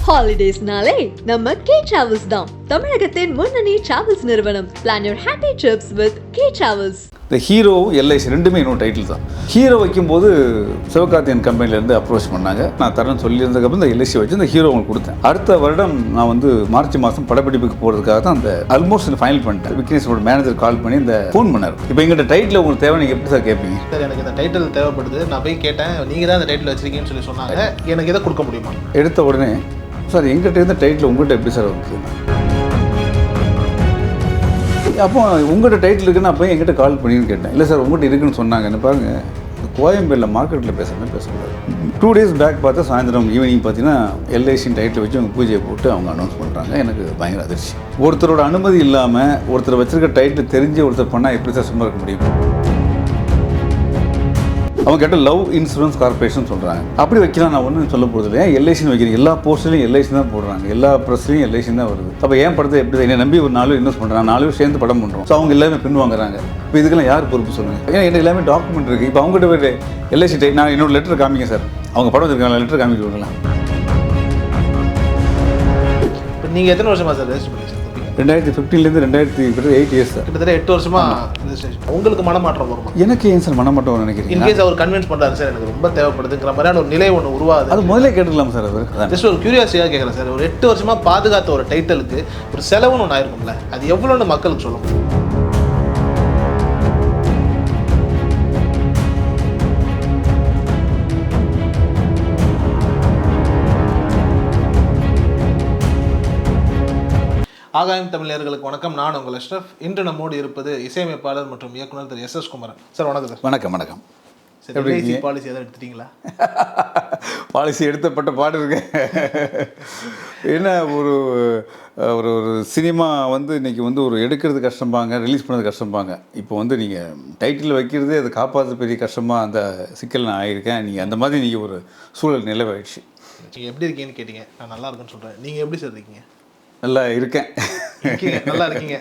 Holidays-நாலே நம்ம K Travels தான். தமிழகத்தின் முன்னணி டிராவல்ஸ் நிறுவனம். Plan your happy trips with K Travels. இந்த ஹீரோ எல்ஐசி ரெண்டுமே இன்னொரு டைட்டில் தான். ஹீரோ வைக்கும்போது சிவகார்த்திகேயன் கம்பெனிலேருந்து அப்ரோச் பண்ணாங்க. நான் தரேன்னு சொல்லியிருந்ததுக்கப்புறம் இந்த எல்ஐசி வச்சு இந்த ஹீரோ உங்களுக்கு கொடுத்தேன். அடுத்த வருடம் நான் வந்து மார்ச் மாதம் படப்பிடிப்புக்கு போகிறதுக்காக தான் அந்த ஆல்மோஸ்ட் ஃபைனல் பண்ணிட்டேன். விக்னேஷோட மேனேஜர் கால் பண்ணி இந்த ஃபோன் பண்ணார். இப்போ எங்கிட்ட டைட்டில் உங்களுக்கு தேவை, நீங்கள் எப்படி சார் கேட்பீங்க? சார் எனக்கு இந்த டைட்டில் தேவைப்படுது, நான் போய் கேட்டேன், நீங்கள் தான் இந்த டைட்டில் வச்சிருக்கீங்கன்னு சொல்லி சொன்னாங்க. எனக்கு எதை கொடுக்க முடியுமா? எடுத்த உடனே சார் எங்கிட்ட இருந்த டைட்டில் உங்கள்கிட்ட எப்படி சார் வந்து? அப்போ உங்கள்கிட்ட டைட்டில் இருக்குன்னு அப்போ என்கிட்ட கால் பண்ணின்னு கேட்டேன். இல்லை சார் உங்கள்கிட்ட இருக்குன்னு சொன்னாங்க. என்ன பாருங்க, கோயம்பேடில் மார்க்கெட்டில் பேசக்கூடாது. 2 days பேக் பார்த்தா சாயந்தரம் ஈவினிங் பார்த்தீங்கன்னா எல்ஐசின் டைட்டில் வச்சு அவங்க பூஜையை போட்டு அவங்க அனௌன்ஸ் பண்ணுறாங்க. எனக்கு பயங்கர அதிர்ச்சி. ஒருத்தரோட அனுமதி இல்லாமல் ஒருத்தர் வச்சிருக்க டைட்டில் தெரிஞ்சு ஒருத்தர் பண்ணால் எப்படி சார் சும்மா இருக்க முடியும்? அவங்க கேட்ட லவ் இன்சூரன்ஸ் கார்பரேஷன் சொல்கிறாங்க. அப்படி வைக்கலாம், நான் ஒன்றும் சொல்ல போகிறது இல்லை. ஏன் எல்ஐசின்னு வைக்கிறேன்? எல்லா போஸ்ட்லையும் எல்ஐசி தான் போடுறாங்க, எல்லா ப்ரெஸ்லையும் எல்ஐசி தான் வருது. அப்போ ஏன் படத்தை எப்படி என்னை நம்பி ஒரு 4 இன்வெஸ்ட் பண்ணுறாங்க, 4 சேர்ந்து படம் பண்ணுறோம். ஸோ அவங்க எல்லாமே பின் வாங்குறாங்க. இப்போ இதுக்கெல்லாம் யார் பொறுப்பு சொல்லுங்கள்? ஏன்னா எனக்கு எல்லாமே டாக்குமெண்ட் இருக்குது. இப்போ அவங்ககிட்ட போய்ட்டு எல்ஐசி நான் என்னோட லெட்டர் காமிங்க சார், அவங்க படம் வச்சுருக்காங்க, லெட்டர் காமிக்க விடலாம். இப்போ நீங்கள் எத்தனை வருஷமாக சார் ரெஜிஸ்டர் பண்ணி 2015லேருந்து 8 இயர்ஸ் சார். கிட்டத்தட்ட 8 வருஷமாக ரெஜிஸ்ட்ரேஷன். உங்களுக்கு மனமாற்றம் வருமா? எனக்கு ஏன் சார் மனமாற்றம் நினைக்கிறீங்க? இன்கேஸ் அவர் கன்வின்ஸ் பண்ணுறாரு சார் எனக்கு ரொம்ப தேவைப்படுதுங்கிற மாதிரியான ஒரு நிலை ஒன்று உருவாது. அது முதல்ல கேட்டுக்கலாம் சார். அவர் ஜஸ்ட் ஒரு கியூரியாசிட்டியாக கேட்குறேன் சார். ஒரு 8 வருஷமாக பாதுகாத்த ஒரு டைட்டிலுக்கு ஒரு செலவுன்னு ஒன்று ஆயிருக்கும்ல, அது எவ்வளோன்னு மக்களுக்கு சொல்ல முடியும்? ஆகாயம் தமிழர்களுக்கு வணக்கம். நான் உங்கள் அஷ்ரஃப். இன்று நம்மோடு இருப்பது இசையமைப்பாளர் மற்றும் இயக்குனர் திரு எஸ் குமரன் சார். வணக்கம் சார். வணக்கம். சரி, எல்ஐசி பாலிசி எதாவது எடுத்துட்டீங்களா? பாலிசி எடுத்தப்பட்ட பாடு இருக்கு. என்ன ஒரு ஒரு ஒரு சினிமா வந்து இன்றைக்கி வந்து ஒரு எடுக்கிறது கஷ்டம்பாங்க, ரிலீஸ் பண்ணது கஷ்டம்பாங்க. இப்போ வந்து நீங்கள் டைட்டில் வைக்கிறதே அதை காப்பாற்ற பெரிய கஷ்டமாக அந்த சிக்கல் நான் ஆகியிருக்கேன். நீங்கள் அந்த மாதிரி நீங்கள் ஒரு சூழல் நிலவாயிடுச்சு. நீங்கள் எப்படி இருக்கீங்கன்னு கேட்டீங்க, நான் நல்லா இருக்குன்னு சொல்கிறேன். நீங்கள் எப்படி சார் இருக்கீங்க? நல்லா இருக்கேன். நல்லா இருக்கீங்க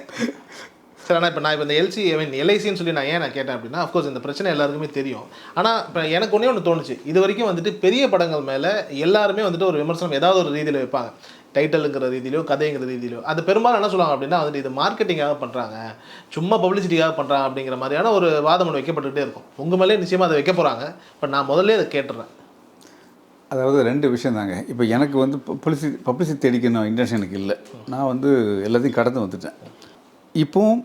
சார். ஆனால் இப்போ நான் இந்த எல்ஐசின்னு சொல்லி நான் கேட்டேன் அப்படின்னா, அஃப்கோர்ஸ் இந்த பிரச்சனை எல்லாருக்குமே தெரியும். ஆனால் இப்போ எனக்கு ஒன்றே ஒன்று தோணுச்சு. இது வரைக்கும் வந்துட்டு பெரிய படங்கள் மேலே எல்லாருமே வந்துட்டு ஒரு விமர்சனம் ஏதாவது ஒரு ரீதியில் வைப்பாங்க. டைட்டிலுங்கிற ரீதியிலோ கதைங்கிற ரீதியிலோ. அது பெரும்பாலும் என்ன சொல்லுவாங்க அப்படின்னா வந்துட்டு இது மார்க்கெட்டிங்காக பண்ணுறாங்க, சும்மா பப்ளிசிட்டிக்காக பண்ணுறாங்க அப்படிங்கிற மாதிரியான ஒரு வாதம் ஒன்று வைக்கப்பட்டுகிட்டே இருக்கும். உங்கள் மேலே நிச்சயமாக அதை வைக்க போகிறாங்க. பட் நான் முதல்ல அதை கேட்டுறேன். அதாவது 2 விஷயம் தாங்க. இப்போ எனக்கு வந்து பப்ளிசிட்டி தேடிக்கணும் இன்டென்ஷன் எனக்கு இல்லை. நான் வந்து எல்லாத்தையும் கடந்து வந்துட்டேன். இப்போவும்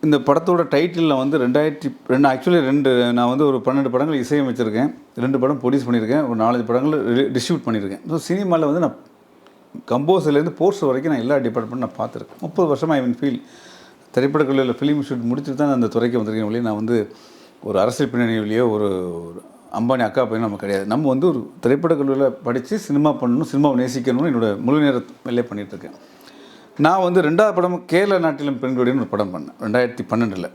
இந்த படத்தோட டைட்டிலில் வந்து 2002 ஆக்சுவலி 2 நான் வந்து ஒரு 12 படங்கள் இசையமைச்சிருக்கேன், 2 படம் ப்ரொடியூஸ் பண்ணியிருக்கேன், ஒரு 4 படங்கள் டிஸ்ட்ரிபியூட் பண்ணியிருக்கேன். ஸோ சினிமாவில் வந்து நான் கம்போசர்லேருந்து போஸ்டர் வரைக்கும் நான் எல்லா டிபார்ட்மெண்ட்டும் நான் பார்த்துருக்கேன். 30 வருஷமாக ஐ மீன் ஃபீல் திரைப்படக்கல்லூரியில் ஃபிலிம் இன்ஸ்டியூட் முடிச்சுட்டு தான் அந்த துறைக்கு வந்திருக்கேன். வழியே நான் வந்து ஒரு அரசியல் பின்னணியிலேயோ ஒரு அம்பானி அக்கா பையனும் நம்ம கிடையாது. நம்ம வந்து ஒரு திரைப்படக்கல்லூரியில் படித்து சினிமா பண்ணணும், சினிமாவை நேசிக்கணும்னு என்னோடய முழு நேர வேலையை பண்ணிகிட்ருக்கேன். நான் வந்து 2வது படம் கேரள நாட்டிலும் பெண்களுடையன்னு ஒரு படம் பண்ணேன் 2012.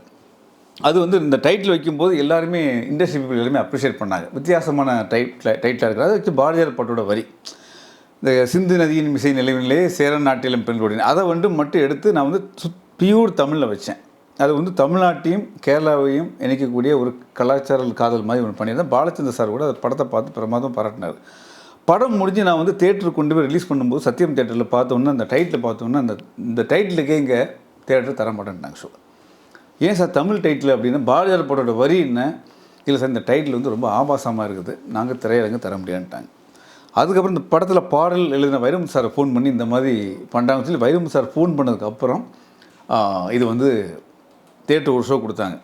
அது வந்து இந்த டைட்டில் வைக்கும்போது எல்லாருமே இண்டஸ்ட்ரி பீப்புள் எல்லாருமே அப்ரிஷியேட் பண்ணாங்க. வித்தியாசமான டைட்டிலாக இருக்குது. அதை வச்சு பாரதியார் பாட்டோட வரி, இந்த சிந்து நதியின் மிசை நிலவிலே சேர நாட்டிலும் பெண்களுடைய, அதை வந்து மட்டும் எடுத்து நான் வந்து பியூர் தமிழில் வச்சேன். அது வந்து தமிழ்நாட்டையும் கேரளாவையும் இணைக்கக்கூடிய ஒரு கலாச்சார காதல் மாதிரி ஒன்று பண்ணியிருந்தேன். பாலச்சந்தர் சார் கூட அந்த படத்தை பார்த்து பிரமாதம் பாராட்டினார். படம் முடிஞ்சு நான் வந்து தேட்டருக்கு கொண்டு போய் ரிலீஸ் பண்ணும்போது சத்தியம் தேட்டரில் பார்த்தோன்னா அந்த டைட்டில் பார்த்தோன்னா இந்த டைட்டிலுக்கே இங்கே தேட்டர் தர மாட்டேன்ட்டாங்க. ஸோ ஏன் சார் தமிழ் டைட்டில் அப்படின்னா பாரதியார் பாட்டோட வரி என்ன? இல்லை சார் இந்த டைட்டில் வந்து ரொம்ப ஆபாசமாக இருக்குது, நாங்கள் திரையரங்க தர முடியாதுட்டாங்க. அதுக்கப்புறம் இந்த படத்தில் பாடல் எழுதின வைரமுத்து சாரை ஃபோன் பண்ணி இந்த மாதிரி பண்ணுறாங்கன்னு சொல்லி வைரமுத்து சார் ஃபோன் பண்ணதுக்கப்புறம் இது வந்து தேட்டர் ஒரு ஷோ கொடுத்தாங்க.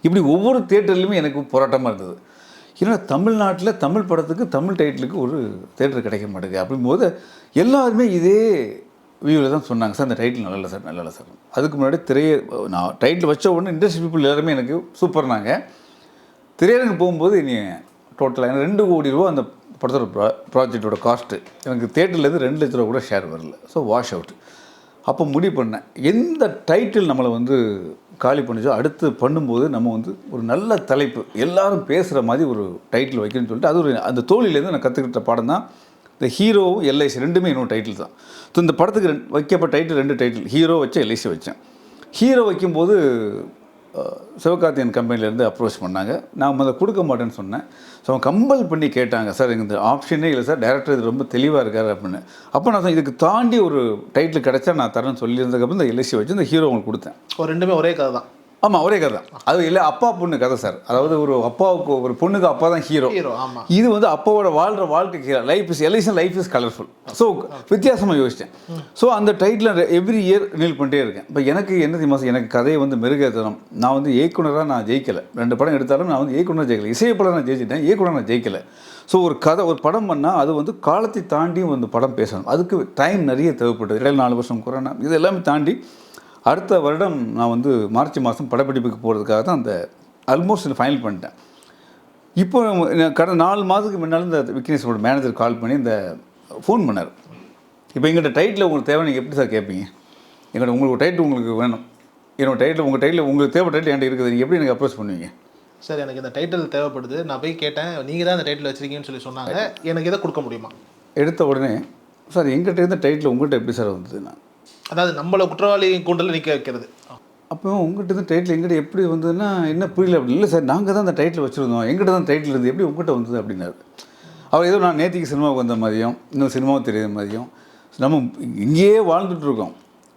இப்படி ஒவ்வொரு தேட்டர்லையுமே எனக்கு போராட்டமாக இருந்தது. ஏன்னா தமிழ்நாட்டில் தமிழ் படத்துக்கு தமிழ் டைட்டிலுக்கு ஒரு தேட்டர் கிடைக்க மாட்டேங்குது. அப்படிங்கும்போது எல்லாருமே இதே வியூவில் தான் சொன்னாங்க, சார் இந்த டைட்டில் நல்லா சார், நல்லா சார். அதுக்கு முன்னாடி நான் டைட்டில் வச்ச உடனே இண்டஸ்ட்ரி பீப்புள் எல்லாருமே எனக்கு சூப்பர்னாங்க. திரையரங்கு போகும்போது இனி டோட்டலாக எனக்கு 2 கோடி ரூபா அந்த படத்தோட ப்ராஜெக்டோட காஸ்ட்டு. எனக்கு தேட்டர்லேருந்து 2 லட்ச ரூபா கூட ஷேர் வரல. So wash out. அப்போ முடிவு பண்ணேன், எந்த டைட்டில் நம்மளை வந்து காலி பண்ணிச்சோ அடுத்து பண்ணும்போது நம்ம வந்து ஒரு நல்ல தலைப்பு எல்லாரும் பேசுகிற மாதிரி ஒரு டைட்டில் வைக்கணும்னு சொல்லிட்டு அது ஒரு அந்த தோழிலேருந்து நான் கற்றுக்கிட்ட பாடம் தான் இந்த ஹீரோ எல்ஐசி ரெண்டுமே இன்னொரு டைட்டில் தான். ஸோ இந்த படத்துக்கு வைக்கப்பட்ட டைட்டில் 2 டைட்டில், ஹீரோ வச்ச எல்ஐசி வச்சேன். ஹீரோ வைக்கும்போது சிவகார்த்தியன் கம்பெனிலேருந்து அப்ரோச் பண்ணாங்க. நான் அதை கொடுக்க மாட்டேன்னு சொன்னேன். ஸோ அவங்க கம்பல் பண்ணி கேட்டாங்க, சார் இந்த ஆப்ஷனே இல்லை சார், டேரக்டர் இது ரொம்ப தெளிவாக இருக்கார் அப்படின்னு. அப்போ நான் இதுக்கு தாண்டி ஒரு டைட்டில் கிடச்சா நான் தரேன்னு சொல்லியிருந்ததுக்கப்புறம் இந்த எல்ஐசி வச்சு இந்த ஹீரோ உங்களுக்கு கொடுத்தேன். ரெண்டுமே ஒரே கதை தான். ஆமாம், ஒரே கதை தான். அது இல்லை அப்பா பொண்ணு கதை சார். அதாவது ஒரு அப்பாவுக்கு ஒரு பொண்ணுக்கு அப்பா தான் ஹீரோ. இது வந்து அப்பாவோட வாழ்கிற வாழ்க்கை life is LIC life is colourful. So வித்தியாசமாக யோசித்தேன். ஸோ அந்த டைட்டில் எவ்ரி இயர் நீல் பண்ணிட்டே இருக்கேன். இப்போ எனக்கு என்ன தெரியுமா, எனக்கு கதையை வந்து மெருகேற்றணும். நான் வந்து இயக்குனராக நான் ஜெயிக்கலை. 2 படம் எடுத்தாலும் நான் வந்து இயக்குனர் ஜெயிக்கலை. இசையப்படம் நான் ஜெயிச்சிட்டேன், இயக்குனர் நான் ஜெயிக்கலை. ஸோ ஒரு கதை ஒரு படம் பண்ணால் அது வந்து காலத்தை தாண்டியும் வந்து படம் பேசணும். அதுக்கு டைம் நிறைய தேவைப்பட்டது. இடையில 4 வருஷம் கொரோனா இது எல்லாமே தாண்டி அடுத்த வருடம் நான் வந்து மார்ச் மாதம் படப்பிடிப்புக்கு போகிறதுக்காக தான் அந்த ஆல்மோஸ்ட் ஃபைனல் பண்ணிட்டேன். இப்போ கடந்த 4 மாதத்துக்கு முன்னால் இந்த விக்னேஷோட மேனேஜர் கால் பண்ணி இந்த ஃபோன் பண்ணார். இப்போ எங்கள்கிட்ட டைட்டில் உங்களுக்கு தேவை, நீங்கள் எப்படி சார் கேட்பீங்க? எங்கள்கிட்ட உங்களுக்கு டைட்டில் உங்களுக்கு வேணும், என்னோடய டைட்டில் உங்கள் டைட்டில் உங்களுக்கு தேவை டைட்டில் என்கிட்ட இருக்குது, நீங்கள் எப்படி எனக்கு அப்ரோச் பண்ணுவீங்க? சார் எனக்கு இந்த டைட்டில் தேவைப்படுது, நான் போய் கேட்டேன், நீங்கள் தான் இந்த டைட்டில் வச்சுருக்கீங்கன்னு சொல்லி சொன்னாங்க, எனக்கு இதை கொடுக்க முடியுமா? எடுத்த உடனே சார் எங்கிட்ட இருந்த டைட்டில் உங்கள்கிட்ட எப்படி சார் வந்தது? நான் அதாவது நம்மளை குற்றவாளி கூண்டில் நிற்க வைக்கிறது. அப்போ உங்கள்கிட்ட இருந்து டைட்டில் எங்கிட்ட எப்படி வந்ததுன்னா என்ன புரியல. அப்படி இல்லை சார், நாங்கள் தான் அந்த டைட்டில் வச்சுருந்தோம், எங்கிட்ட தான் டைட்டில் இருந்து எப்படி உங்கள்கிட்ட வந்தது அப்படின்னாரு. அவர் ஏதோ நான் நேற்றுக்கு சினிமாவுக்கு வந்த மாதிரியும் இன்னும் சினிமாவும் தெரியாத மாதிரியும் நம்ம இங்கேயே வாழ்ந்துட்டுருக்கோம்.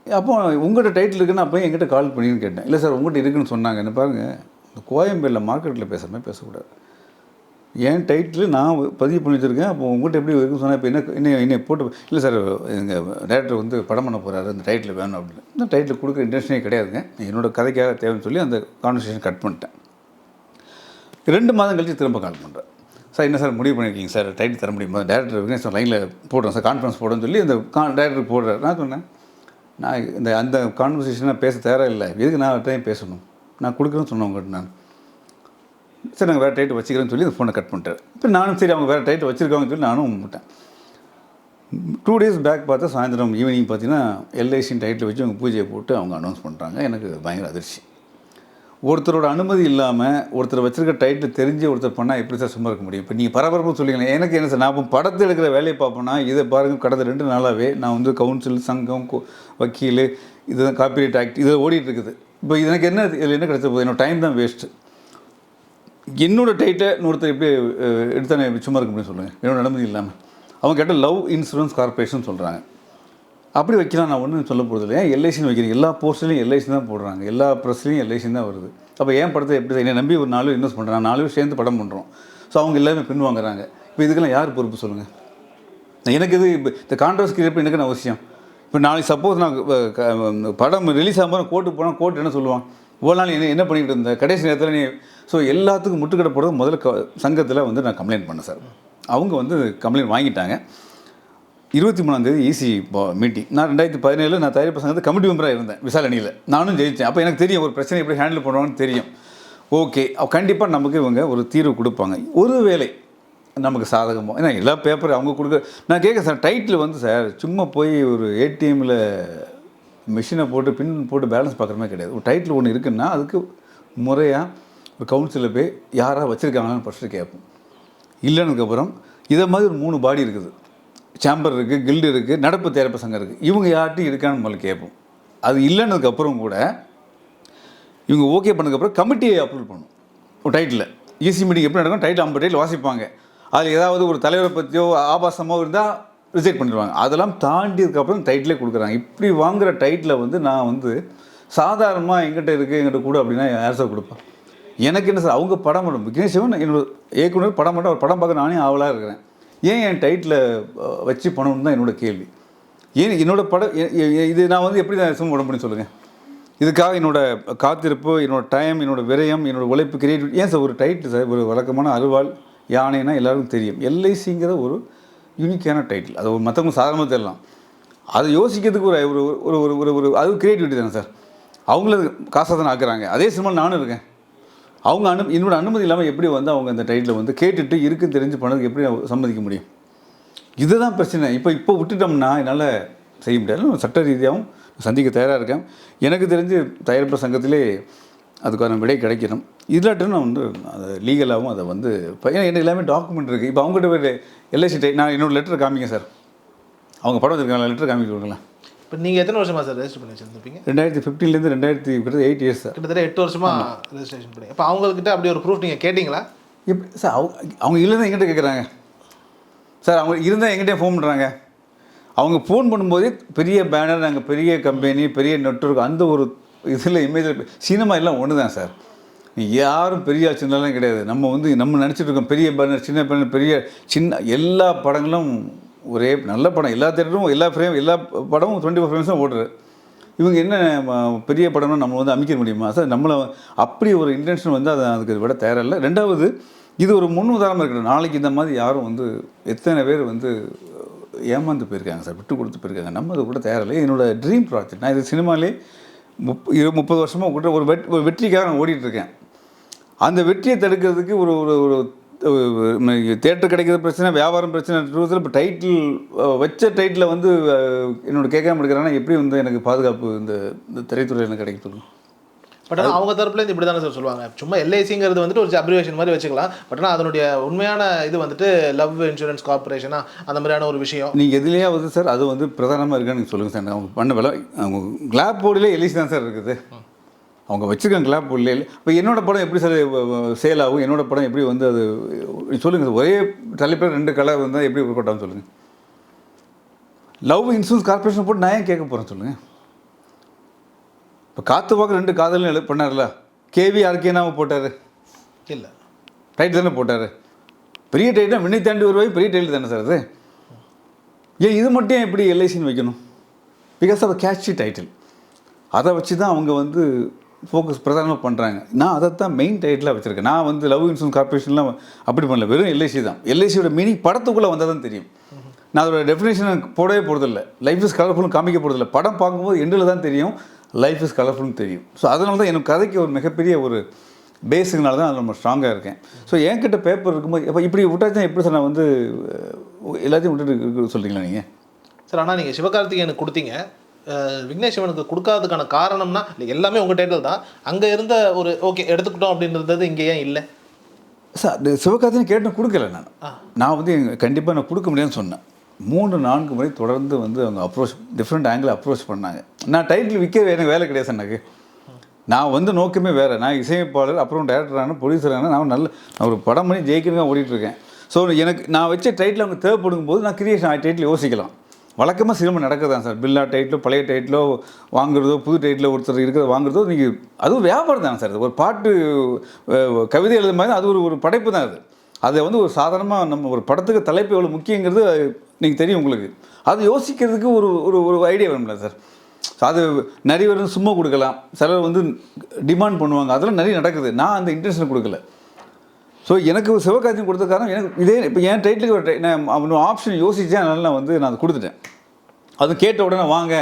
அப்போ உங்கள்கிட்ட டைட்டில் இருக்குன்னு அப்போ எங்கிட்ட கால் பண்ணின்னு கேட்டேன். இல்லை சார் உங்கள்கிட்ட இருக்குன்னு சொன்னாங்க. என்ன பாருங்கள், இந்த கோயம்பேடில் மார்க்கெட்டில் பேசுகிற மாதிரி பேசக்கூடாது. என் டைட்டில் நான் பதிவு பண்ணி வச்சுருக்கேன். அப்போ உங்கள்கிட்ட எப்படி இருக்குன்னு சொன்னால் இப்போ என்னை போட்டு இல்லை சார் எங்கள் டேரக்டர் வந்து படம் பண்ண போகிறாரு, அந்த டைட்டில் வேணும் அப்படின்னு. இந்த டைட்டில் கொடுக்குற இன்டென்ஷனே கிடையாதுங்க, என்னோடய கதைக்காக தேவைன்னு சொல்லி அந்த கான்வர்சேஷன் கட் பண்ணிட்டேன். 2 மாதம் கழிச்சு திரும்ப கால் பண்ணுறேன். சார் என்ன சார் முடிவு பண்ணியிருக்கீங்க சார், டைட்டில் தர முடியுமா? டேரக்டர் விக்னேஷ் லைனில் போடுறேன் சார், கான்ஃபரன்ஸ் போடுன்னு சொல்லி அந்த டேரக்டர் போடுறாரு. நான் சொன்னேன், நான் அந்த கான்வர்சேஷனாக பேச தயாராக இல்லை, எதுக்கு நான் டைம் பேசணும், நான் கொடுக்குறேன்னு சொன்னேன் உங்கள்கிட்ட. நான் சரி நாங்கள் வேறு டைட்டு வச்சுக்கிறேன்னு சொல்லி அந்த ஃபோனை கட் பண்ணிட்டார். இப்போ நானும் சரி அவங்க வேறு டைட்டு வச்சுருக்காங்கன்னு சொல்லி நானும் விட்டேன். 2 days பேக் பார்த்தா சாயந்தரம் ஈவினிங் பார்த்தீங்கன்னா எல்ஐசின் டைட்டில் வச்சு அவங்க பூஜையை போட்டு அவங்க அனௌன்ஸ் பண்ணுறாங்க. எனக்கு பயங்கர அதிர்ச்சி. ஒருத்தரோட அனுமதி இல்லாமல் ஒருத்தர் வச்சுருக்க டைட்டில் தெரிஞ்சு ஒருத்தர் பண்ணால் எப்படி சார் சும்மா இருக்க முடியும்? இப்போ நீங்கள் பரபரப்பு சொல்லிங்களேன், எனக்கு என்ன சார், நான் இப்போ படத்தில் எடுக்கிற வேலையை பார்ப்பேன்னா இதை பாருங்கள், கடந்த 2 நாளாகவே நான் வந்து கவுன்சில் சங்கம் வக்கீல் இதுதான் காப்பிரைட் ஆக்ட் இதில் ஓடிட்டு இருக்குது. இப்போ எனக்கு என்ன இதில் என்ன கிடைச்ச போகுது? என்னோடய டைம் தான் வேஸ்ட்டு. என்னோடய டைட்டை இன்னொருத்தர் எப்படி எடுத்தானே சும்மா இருக்க முடியும் சொல்லுங்கள், என்னோடய அனுமதி இல்லாமல். அவங்க கேட்ட லவ் இன்சூரன்ஸ் கார்பரேஷன் சொல்கிறாங்க. அப்படி வைக்கலாம், நான் ஒன்றும் சொல்ல போகிறது இல்லை. ஏன் எல்ஐசின்னு வைக்கிறேன்? எல்லா போஸ்ட்லேயும் எல்ஐசி தான் போடுறாங்க, எல்லா ப்ரெஸ்லேயும் எல்ஐசி தான் வருது. அப்போ ஏன் படத்தை எப்படி என்னை நம்பி ஒரு 4 பேர் இன்வெஸ்ட் பண்ணுறாங்க, 4 பேர் சேர்ந்து படம் பண்ணுறோம். ஸோ அவங்க எல்லாமே பின் வாங்குறாங்க. இப்போ இதுக்கெல்லாம் யார் பொறுப்பு சொல்லுங்கள்? எனக்கு இது இப்போ இந்த கான்ட்ரவர்சி கிரியேட் எனக்கு நான் அவசியம். இப்போ நாளைக்கு சப்போஸ் நான் படம் ரிலீஸ் ஆகும்போது கோர்ட்டுக்கு போனால் கோர்ட் என்ன சொல்லுவான், இவ்வளோ நாள் என்ன பண்ணிக்கிட்டு இருந்த கடைசி நேரத்தில் நீ. ஸோ எல்லாத்துக்கும் முட்டுக்கடை போடுறது முதல்ல சங்கத்தில் வந்து நான் கம்ப்ளைண்ட் பண்ணேன் சார். அவங்க வந்து கம்ப்ளைண்ட் வாங்கிட்டாங்க. 23ஆம் தேதி ஈசி மீட்டிங். நான் 2017 நான் தயாரிப்பு சங்கத்தில் கமிட்டி மெம்பராக இருந்தேன் விசாரணையில். நானும் ஜெயித்தேன். அப்போ எனக்கு தெரியும் ஒரு பிரச்சனை எப்படி ஹேண்டில் பண்ணுவாங்கன்னு தெரியும். ஓகே, கண்டிப்பாக நமக்கு இவங்க ஒரு தீர்வு கொடுப்பாங்க. ஒரு வேளை நமக்கு சாதகமோ, ஏன்னா எல்லா பேப்பர் அவங்க கொடுக்க. நான் கேட்க சார் டைட்டில் வந்து சார் சும்மா போய் ஒரு ஏடிஎம்மில் மிஷினை போட்டு பின் போட்டு பேலன்ஸ் பார்க்குற மாதிரி கிடையாது. ஒரு டைட்டில் ஒன்று இருக்குன்னா அதுக்கு முறையாக ஒரு கவுன்சிலில் போய் யாராக வச்சுருக்காங்களான்னு ஃபஸ்ட்டு கேட்போம். இல்லைன்னதுக்கப்புறம் இதை மாதிரி ஒரு 3 பாடி இருக்குது, சேம்பர் இருக்குது, கில்டு இருக்குது, நடப்பு தயாரிப்பு சங்கம் இருக்குது. இவங்க யார்ட்டையும் இருக்கான்னு முதல்ல கேட்போம். அது இல்லைன்னதுக்கப்புறம் கூட இவங்க ஓகே பண்ணதுக்கப்புறம் கமிட்டியை அப்ரூவ் பண்ணணும். ஒரு டைட்டில் ஈசி மீட்டிங் எப்படி நடக்கும், டைட்டில் 50 டைட்டில் வாசிப்பாங்க. அதில் ஏதாவது ஒரு தலைவரை பற்றியோ ஆபாசமோ இருந்தால் ரிஜெக்ட் பண்ணிடுவாங்க. அதெல்லாம் தாண்டியதுக்கப்புறம் டைட்டிலே கொடுக்குறாங்க. இப்படி வாங்குகிற டைட்டில் வந்து நான் வந்து சாதாரணமாக எங்கிட்ட இருக்குது எங்கிட்ட கூட அப்படின்னா யார் சார் கொடுப்பேன்? எனக்கு என்ன சார், அவங்க படம் பண்ணும் விக்னேஷன் என்னோட இயக்குனர் படம் மட்டும் அவர் படம் பார்க்க நானே ஆவலாக இருக்கிறேன். ஏன் என் டைட்டில் வச்சு பண்ணணும்னு தான் என்னோடய கேள்வி. ஏன் என்னோடய படம் இது நான் வந்து எப்படி தான் சும்மா பண்ண முடியும் சொல்லுங்கள்? இதுக்காக என்னோடய காத்திருப்பு, என்னோடய டைம், என்னோடய விரயம், என்னோடய உழைப்பு, கிரியேட்டிவிட்டி. ஏன் சார் ஒரு டைட்டில் சார் ஒரு வழக்கமான அருவாள் யானைனா எல்லாருக்கும் தெரியும். எல்ஐசிங்கிற ஒரு யூனிக்கான டைட்டில். அது ஒரு மற்றவங்க சாதாரணமாக தெரியலாம். அதை யோசிக்கிறதுக்கு ஒரு ஒரு ஒரு ஒரு அது கிரியேட்டிவிட்டி தானே சார். அவங்கள காசாக தானே ஆக்குறாங்க. அதே சினிமா நானும் இருக்கேன். அவங்க என்னோட அனுமதி இல்லாமல் எப்படி வந்து அவங்க அந்த டைட்டில் வந்து கேட்டுட்டு இருக்குன்னு தெரிஞ்சு பண்ணதுக்கு எப்படி சம்மதிக்க முடியும்? இதுதான் பிரச்சனை. இப்போ விட்டுட்டோம்னா என்னால் செய்ய முடியாது. சட்ட ரீதியாகவும் சந்திக்க தயாராக இருக்கேன். எனக்கு தெரிஞ்சு தயாரிப்பு சங்கத்திலே அதுக்கான விடை கிடைக்கணும். இல்லாட்டும் நான் வந்து அதை லீகலாகவும் அதை வந்து ஏன்னா எனக்கு எல்லாமே டாக்குமெண்ட் இருக்குது. இப்போ அவங்ககிட்ட போய் எல்ஐசி நான் என்னோடய லெட்டர் காமிங்க சார், அவங்க படம் வச்சுருக்காங்க, லெட்டர் காமிக்க கொடுக்கலாம். இப்போ நீங்கள் எத்தனை வருஷமாக சார் ரெஜிஸ்டர் பண்ணி வச்சுருந்துருப்பீங்க? 2015லேருந்து 8 இயர்ஸ் சார். கிட்டத்தட்ட 8 வருஷமாக ரெஜிஸ்ட்ரேஷன் பண்ணி. அப்போ அவங்கக்கிட்ட அப்படி ஒரு ப்ரூஃப் நீங்கள் கேட்டிங்களா? எப்படி சார் அவங்க இல்லைன்னா எங்கிட்ட கேட்குறாங்க சார். அவங்க இருந்தால் எங்கிட்டே ஃபோன் பண்ணுறாங்க. அவங்க ஃபோன் பண்ணும்போதே பெரிய பேனர், நாங்கள் பெரிய கம்பெனி, பெரிய நெட்வொர்க், அந்த ஒரு இதில் இமேஜில் சினிமா எல்லாம் ஒன்று தான் சார். யாரும் பெரிய சின்னலாம் கிடையாது. நம்ம நினச்சிட்டு இருக்கோம் பெரிய பேனர், சின்ன பேனர், பெரிய சின்ன எல்லா படங்களும் ஒரே நல்ல படம். எல்லா தேட்டரும் எல்லா படமும் 24 ஃப்ரேம்ஸ் தான் ஓடுறது. இவங்க என்ன பெரிய படம்னா நம்ம அமைக்க முடியுமா சார்? நம்மளை அப்படி ஒரு இன்டென்ஷன் அதை அதுக்கு விட தேவையில்லை. ரெண்டாவது, இது ஒரு முன் உதாரணம் இருக்குது. நாளைக்கு இந்த மாதிரி யாரும் எத்தனை பேர் ஏமாந்து போயிருக்காங்க சார், விட்டு கொடுத்து போயிருக்காங்க. நம்ம அது கூட தேவையில்லை. என்னோடய ட்ரீம் ப்ராஜெக்ட். நான் இது சினிமாலே 30 வருஷமாக கூட ஒரு வெற்றிக்காக நான் ஓடிட்டுருக்கேன். அந்த வெற்றியை தடுக்கிறதுக்கு ஒரு ஒரு தேட்டர் கிடைக்கிறது பிரச்சனை, வியாபாரம் பிரச்சனை. இப்போ டைட்டில் வச்ச டைட்டில் என்னோட கேட்காம எடுக்கிறாங்கன்னா எப்படி எனக்கு பாதுகாப்பு இந்த திரைத்துறையில் எனக்கு கிடைக்கும்? பட் ஆனால் அவங்க தரப்புலேருந்து இப்படி தானே சார் சொல்லுவாங்க. சும்மா எல்ஐசிங்கிறது ஒரு அப்ரிவேஷன் மாதிரி வச்சுக்கலாம். பட் ஆனால் அதனுடைய உண்மையான இது லவ் இன்சூரன்ஸ் கார்பரேஷனா அந்த மாதிரியான ஒரு விஷயம். நீங்கள் எதுலேயே சார் அது பிரதானமாக இருக்கான்னு நீங்கள் சொல்லுங்கள் சார். அவங்க பண்ண வேலை அவங்க கிளாப் போர்டிலே எல்ஐசி தான் சார் இருக்குது. அவங்க வச்சுருக்காங்க கிளாப் போர்டில். இப்போ என்னோடய படம் எப்படி சார் சேல் ஆகும்? என்னோடய படம் எப்படி அது சொல்லுங்கள் சார். ஒரே தலைப்பில் 2 கலர் வந்தால் எப்படி ஒர்க் அவுட் ஆகும் சொல்லுங்கள். லவ் இன்சூரன்ஸ் கார்பரேஷன் போட்டு நான் ஏன் கேட்க போகிறேன் சொல்லுங்கள். இப்போ காற்று பார்க்க 2 காதலும் பண்ணார்ல, கேவி ஆர்கேனாவை போட்டார் இல்லை, டைட்டில் தானே போட்டார். பெரிய டைட்டில் விண்ணை தாண்டி வருவாய், பெரிய டைட்டில் தானே சார் அது. ஏன் இது மட்டும் எப்படி எல்ஐசின்னு வைக்கணும்? Because of catchy title. அதை வச்சு தான் அவங்க ஃபோக்கஸ் பிரதானமாக பண்ணுறாங்க. நான் அதை தான் மெயின் டைட்டிலாக வச்சுருக்கேன். நான் லவ் இன்சூரன்ஸ் கார்பரேஷன்லாம் அப்படி பண்ணல, வெறும் எல்ஐசி தான். எல்ஐசியோட மீனிங் படத்துக்குள்ளே வந்தால் தான் தெரியும். நான் அதோட டெஃபினேஷனை போடவே போகிறதில்ல. லைஃப் இஸ் கலர்ஃபுல்னு காமிக்க போகிறதில்ல. படம் பார்க்கும்போது எண்டில் தான் தெரியும் லைஃப் இஸ் கலர்ஃபுல்னு தெரியும். ஸோ அதனால தான் எனக்கு கதைக்கு ஒரு மிகப்பெரிய ஒரு பேஸுங்கனால தான் அதில் ரொம்ப ஸ்ட்ராங்காக இருக்கேன். ஸோ என்கிட்ட பேப்பர் இருக்கும்போது இப்போ இப்படி விட்டாச்சுன்னா எப்படி சார் நான் எல்லாத்தையும் விட்டுட்டு சொல்கிறீங்களா நீங்கள் சார்? ஆனால் நீங்கள் சிவகார்த்திகேயனுக்கு கொடுத்தீங்க, விக்னேஷ் சிவனுக்கு கொடுக்காததுக்கான காரணம்னா இல்லை எல்லாமே உங்கள் டைட்டில் தான். அங்கே இருந்த ஒரு ஓகே எடுத்துக்கிட்டோம் அப்படின்றது இங்கே ஏன் இல்லை சார்? சிவகார்த்திகேயன் கேட்டு கொடுக்கல. நான் கண்டிப்பாக நான் கொடுக்க முடியாதுன்னு சொன்னேன். 3-4 முறை தொடர்ந்து அவங்க அப்ரோச், டிஃப்ரெண்ட் ஆங்கிள் அப்ரோச் பண்ணாங்க. நான் டைட்டில் விற்க எனக்கு வேலை கிடையாது சார். எனக்கு நான் நோக்கமே வேறு. நான் இசையமைப்பாளர், அப்புறம் டைரக்டரான, ப்ரொடியூசரான, நான் ஒரு படம் பண்ணி ஜெயிக்கிறதுக்கு தான் ஓடிட்டுருக்கேன். ஸோ எனக்கு நான் வச்ச டைட்டில் அவங்க தேவைப்படும் போது நான் கிரியேஷன் டைட்டில் யோசிக்கலாம். வழக்கமாக சினிமா நடக்குதான் சார். பில்லா டைட்டிலோ பழைய டைட்டிலோ வாங்குறதோ, புது டைட்டிலோ ஒருத்தர் இருக்கிறத வாங்குறதோ, நீங்கள் அதுவும் வியாபாரம் தானே சார். ஒரு பாட்டு கவிதை எழுத மாதிரி அது ஒரு படைப்பு தான். அதை ஒரு சாதாரணமாக நம்ம ஒரு படத்துக்கு தலைப்பு எவ்வளோ முக்கியங்கிறது நீங்கள் தெரியும் உங்களுக்கு. அது யோசிக்கிறதுக்கு ஒரு ஒரு ஐடியா வேணும்ல சார். அது நிறைய சும்மா கொடுக்கலாம், சிலர் டிமாண்ட் பண்ணுவாங்க, அதெல்லாம் நிறைய நடக்குது. நான் அந்த இன்ட்ரெஸ்ட்டை கொடுக்கல. ஸோ எனக்கு சிவகார்த்திகேயன் கொடுத்த காரணம் எனக்கு இதே. இப்போ என் டைட்டிலுக்கு நான் ஆப்ஷன் யோசித்தேன், அதனால் நான் அதை கொடுத்துட்டேன். அது கேட்ட உடனே வாங்க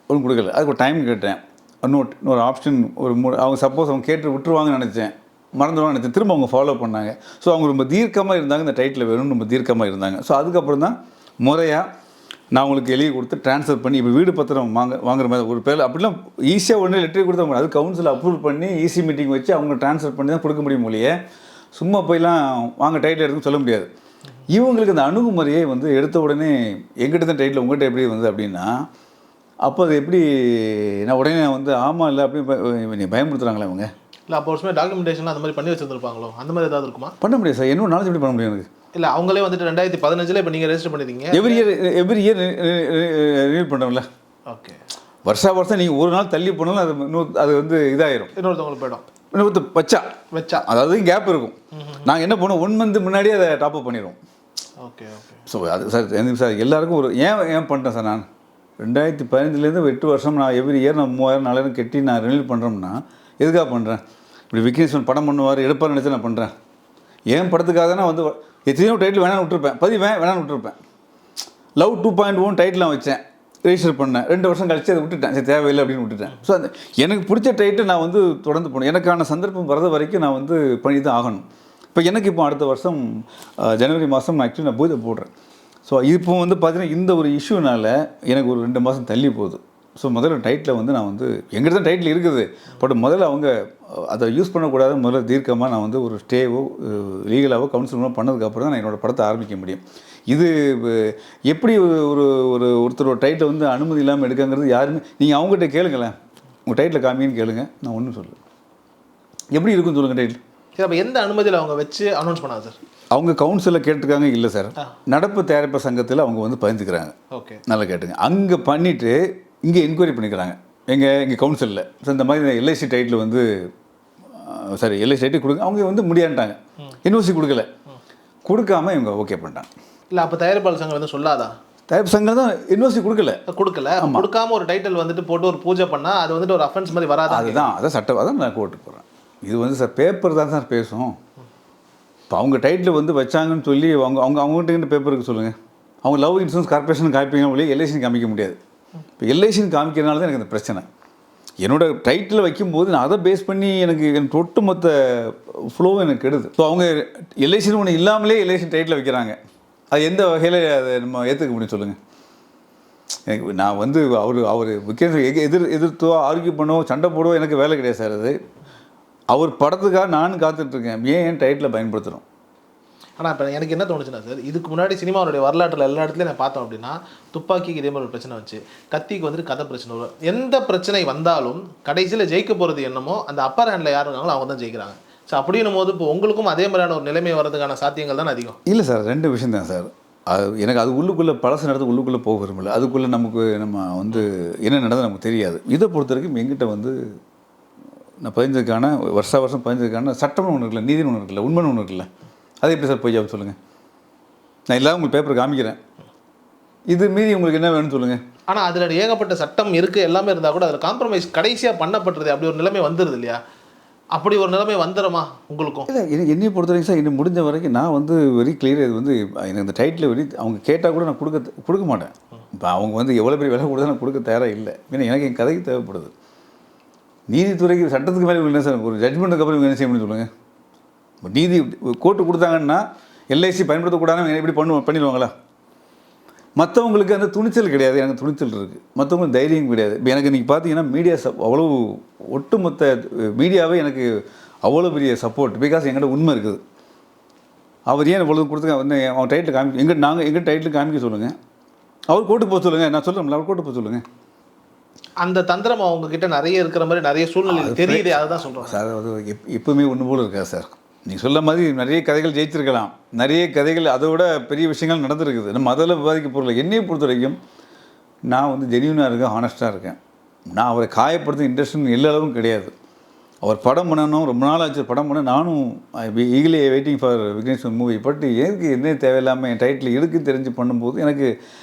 ஒன்றும் கொடுக்கல. அதுக்கு ஒரு டைம் கேட்டேன். இன்னொரு ஆப்ஷன் அவங்க சப்போஸ் அவங்க கேட்டு விட்டுருவாங்கன்னு நினச்சேன், மறந்துடுவாங்கன்னு நினச்சேன். திரும்ப அவங்க ஃபாலோ பண்ணாங்க. ஸோ அவங்க ரொம்ப தீர்க்கமாக இருந்தாங்க. இந்த டைட்டில் வேணும்னு ரொம்ப தீர்க்கமாக இருந்தாங்க. ஸோ அதுக்கப்புறம் தான் முறையாக நான் உங்களுக்கு எழுதி கொடுத்து ட்ரான்ஸ்ஃபர் பண்ணி இப்போ வீடு பத்திரம் வாங்குற மாதிரி ஒரு பேர் அப்படிலாம் ஈஸியாக ஒன்று லெட்டர் கொடுத்தா அது கவுன்சில் அப்ரூவ் பண்ணி ஈஸி மீட்டிங் வச்சு அவங்க ட்ரான்ஸ்ஃபர் பண்ணி தான் கொடுக்க முடியும் இல்லையே. சும்மா போய்லாம் வாங்க டைட்டில் எடுத்துன்னு சொல்ல முடியாது. இவங்களுக்கு அந்த அணுகுமுறையை எடுத்த உடனே எங்கிட்ட தான் டைட்டில் உங்கள்கிட்ட எப்படி அப்படின்னா, அப்போ அது எப்படி நான் உடனே ஆமாம் இல்லை அப்படி பயமுறுத்துறாங்களே அவங்க. இல்லை அப்போ வருஷமே டாக்குமெண்டேஷன் அந்த மாதிரி பண்ணி வச்சுருந்துருப்பாங்களோ, அந்த மாதிரி ஏதாவது இருக்குமா? பண்ண முடியாது சார். என்னோட நாலேஜ் எப்படி பண்ண முடியும் எனக்கு? இல்லை அவங்களே 2015 இப்போ நீங்கள் ரெஜிஸ்டர் பண்ணிருக்கீங்க. எவ்ரி இயர் ரினியூ பண்ணுறோம்ல. ஓகே. வருஷம் நீங்கள் ஒரு நாள் தள்ளி போனாலும் அது இதாயிரும், இன்னொருத்தவங்களுக்கு போய்டும். இன்னொருத்த வச்சா அதாவது கேப் இருக்கும். நாங்கள் என்ன பண்ணுவோம், 1 மந்த் முன்னாடியே அதை டாப்அப் பண்ணிடுவோம். Okay okay. ஸோ அது சார் எல்லாருக்கும் ஏன் பண்ணிட்டேன் சார். நான் 2015 8 வருஷம் நான் எவ்ரி இயர் நான் 3000-4000 கட்டி நான் ரினியூ பண்ணுறோம்னா எதுக்காக பண்ணுறேன்? இப்படி விக்னேஷ் படம் பண்ணுவார் எடுப்பார் நினச்சி நான் பண்ணுறேன். ஏன் படத்துக்காக தான் எத்தனையோ டைட்டில் வேணான்னு விட்டுருப்பேன், வேணான்னு விட்டுருப்பேன். லவ் 2.1 டைட்டில் நான் வச்சேன், ரெஜிஸ்டர் பண்ணேன். 2 வருஷம் கழிச்சு அதை விட்டுட்டேன், சரி தேவையில்லை அப்படின்னு விட்டுட்டேன். ஸோ எனக்கு பிடிச்ச டைட்டில் நான் தொடர்ந்து போனேன். எனக்கான சந்தர்ப்பம் வரது வரைக்கும் நான் பண்ணி தான் ஆகணும். இப்போ அடுத்த வருஷம் ஜனவரி மாதம் நான் ஆக்சுவலி பூஜை போடுறேன். ஸோ இப்போ பார்த்தீங்கன்னா இந்த ஒரு இஷ்யூனால் எனக்கு ஒரு 2 மாதம் தள்ளி போகுது. ஸோ முதல்ல டைட்டில் வந்து நான் வந்து எங்கிட்ட தான் டைட்டில் இருக்குது, பட் முதல்ல அவங்க அதை யூஸ் பண்ணக்கூடாது. முதல்ல தீர்க்கமாக நான் வந்து ஒரு ஸ்டேவோ லீகலாவோ கவுன்சிலோ பண்ணதுக்கப்புறம் தான் நான் என்னோடய படத்தை ஆரம்பிக்க முடியும். இது எப்படி ஒரு ஒரு ஒருத்தரோட டைட்டில் வந்து அனுமதி இல்லாமல் எடுக்கங்கிறது யாருமே, நீங்கள் அவங்ககிட்ட கேளுங்களேன், உங்கள் டைட்டில் காமின்னு கேளுங்க, நான் ஒன்றும் சொல்லுவேன். எப்படி இருக்குன்னு சொல்லுங்கள் டைட்டில். சரி, அப்போ எந்த அனுமதியில் அவங்க வச்சு அனௌன்ஸ் பண்ணாங்க சார்? அவங்க கவுன்சிலில் கேட்டிருக்காங்க. இல்லை சார், நடப்பு தயாரிப்பு சங்கத்தில் அவங்க வந்து பகிர்ந்துக்கிறாங்க. ஓகே, நல்லா கேட்டுங்க. அங்கே பண்ணிவிட்டு இங்கே என்கொயரி பண்ணிக்கிறாங்க எங்கள் கவுன்சிலில். ஸோ இந்த மாதிரி எல்ஐசி டைட்டில் வந்து சாரி எல்ஐசி டைட்டில் கொடுங்க, அவங்க வந்து முடியாண்டாங்க. யூனிவர்சிட்டி கொடுக்காம இவங்க ஓகே பண்ணிட்டாங்க. இல்லை, அப்போ தயாரிப்பாளர் சங்கம் வந்து சொல்லாதா? தயாரிப்பு சங்கம் தான் யூனிவர்சிட்டி கொடுக்கல. கொடுக்காம ஒரு டைட்டில் வந்துட்டு போட்டு ஒரு பூஜை பண்ணால் அது வந்துட்டு ஒரு அஃபென்ஸ் மாதிரி வராது. அதுதான் அதான் சட்டம், அதான் நான் கோர்ட்டுக்கு போகிறேன். இது வந்து சார் பேப்பர் தான் சார் பேசும். இப்போ அவங்க டைட்டில் வந்து வச்சாங்கன்னு சொல்லி அவங்ககிட்ட பேப்பருக்கு சொல்லுங்கள். அவங்க லவ் இன்சூரன்ஸ் கார்பரேஷன் காமிப்பீங்க ஒழிய எல்ஐசின்னு காமிக்க முடியாது. இப்போ எல்ஐசின்னு காமிக்கிறதுனால தான் எனக்கு இந்த பிரச்சனை. என்னோடய டைட்டில் வைக்கும்போது நான் அதை பேஸ் பண்ணி எனக்கு ஒட்டுமொத்த ஃப்ளோ எனக்கு கெடுது. ஸோ அவங்க எல்ஐசின்னு ஒன்று இல்லாமலே எல்ஐசி டைட்டில் வைக்கிறாங்க. அது எந்த வகையில் அதை நம்ம ஏற்றுக்க முடியும் சொல்லுங்கள். எனக்கு நான் வந்து அவர் எதிர்த்தோ ஆர்கியூ பண்ணோ சண்டை போடவோ எனக்கு வேலை கிடையாது சார். அது அவர் படத்துக்காக நானும் காத்துட்ருக்கேன், ஏன் டைட்டில் பயன்படுத்துகிறோம். ஆனால் இப்போ எனக்கு என்ன தோணுச்சுன்னா சார், இதுக்கு முன்னாடி சினிமாவுடைய வரலாற்றில் எல்லா இடத்துலையும் நான் பார்த்தோம் அப்படின்னா, துப்பாக்கிக்கு இதே மாதிரி ஒரு பிரச்சனை வச்சு, கத்திக்கு வந்துட்டு கதை பிரச்சனை வரும். எந்த பிரச்சனை வந்தாலும் கடைசியில் ஜெயிக்க போகிறது என்னமோ அந்த அப்பர் ஹேண்டில் யார் இருக்காங்களோ அவங்க தான் ஜெயிக்கிறாங்க. ஸோ அப்படின்னும் போது இப்போ உங்களுக்கும் அதே மாதிரியான ஒரு நிலைமை வர்றதுக்கான சாத்தியங்கள் தான் அதிகம். இல்லை சார், 2 விஷயம் தான் சார். எனக்கு அது உள்ளுக்குள்ளே பழச நடத்து உள்ளுக்குள்ளே போக விரும்பல. அதுக்குள்ளே நம்ம வந்து என்ன நடந்தது நமக்கு தெரியாது. இதை பொறுத்த வரைக்கும் எங்கிட்ட வந்து நான் பதிஞ்சதுக்கான வருஷம் பதிஞ்சதுக்கான சட்டம்னு ஒன்று இருக்குல்ல, நீதினு ஒன்று இருக்குல்ல, உண்மைன்னு ஒன்று இருக்குல்ல, அது எப்படி சார் பொய்யா சொல்லுங்கள். நான் எல்லாம் உங்களுக்கு பேப்பர் காமிக்கிறேன், இது மீறி உங்களுக்கு என்ன வேணும்னு சொல்லுங்கள். ஆனால் அதில் ஏகப்பட்ட சட்டம் இருக்குது, எல்லாமே இருந்தால் கூட அதில் காம்ப்ரமைஸ் கடைசியாக பண்ணப்படுறது அப்படி ஒரு நிலைமை வந்துடுது இல்லையா? அப்படி ஒரு நிலைமை வந்துடுமா உங்களுக்கும்? இல்லை, என்னையை பொறுத்த வரைக்கும் சார், இன்னும் முடிஞ்ச வரைக்கும் நான் வந்து வெரி கிளியர். இது வந்து எனக்கு இந்த டைட்டில் அவங்க கேட்டால் கூட நான் கொடுக்க மாட்டேன். இப்போ அவங்க வந்து எவ்வளோ பெரிய விலை கொடுத்தா நான் கொடுக்க தயாராக இல்லை. ஏன்னா எனக்கு என் கதைக்கு தேவைப்படுது. நீதித்துறைக்கு சட்டத்துக்கு மேலே என்ன சார், ஒரு ஜட்மெண்ட்டுக்கு அப்புறம் என்ன செய்ய முடியும் சொல்லுங்கள். நீதி கோர்ட்டு கொடுத்தாங்கன்னா எல்ஐசி பயன்படுத்தக்கூடாதுன்னு எப்படி பண்ணிடுவாங்களா? மற்றவங்களுக்கு அந்த துணிச்சல் கிடையாது, எனக்கு துணிச்சல் இருக்குது. மற்றவங்களுக்கு தைரியம் கிடையாது. இப்போ எனக்கு இன்றைக்கி பார்த்தீங்கன்னா மீடியா அவ்வளோ ஒட்டுமொத்த மீடியாவே எனக்கு அவ்வளோ பெரிய சப்போர்ட். பிகாஸ் எங்கிட்ட உண்மை இருக்குது. அவர் ஏன் இவ்வளோ கொடுத்துங்க வந்து அவன் டைட்டில் எங்கள் டைட்டில் காமிக்க சொல்லுங்கள். அவர் கோர்ட்டுக்கு போக சொல்லுங்கள். நான் சொல்கிறேன்ல, அவர் கோர்ட்டுக்கு போக சொல்லுங்கள். அந்த தந்திரம் அவங்கக்கிட்ட நிறைய இருக்கிற மாதிரி நிறைய சூழ்நிலை தெரியுது. அதுதான் சொல்கிறோம் சார். அது எப்பவுமே ஒன்று போல் இருக்கா சார். நீங்கள் சொல்ல மாதிரி நிறைய கதைகள் ஜெயிச்சிருக்கலாம், நிறைய கதைகள் அதை விட பெரிய விஷயங்கள் நடந்துருக்குது. நம்ம அதில் விவாதிக்க போகிறல. என்னையை பொறுத்த வரைக்கும் நான் வந்து ஜெனியூனாக இருக்கேன், ஹானஸ்ட்டாக இருக்கேன். நான் அவரை காயப்படுத்த இன்ட்ரெஸ்ட்னு எல்லா அளவும் கிடையாது. அவர் படம் பண்ணணும், ரொம்ப நாள் ஆச்சு படம் பண்ண. நானும் eagerly waiting for Vignesh movie. But எனக்கு என்ன தேவையில்லாமல் என் டைட்டில் இருக்குன்னு தெரிஞ்சு பண்ணும்போது எனக்கு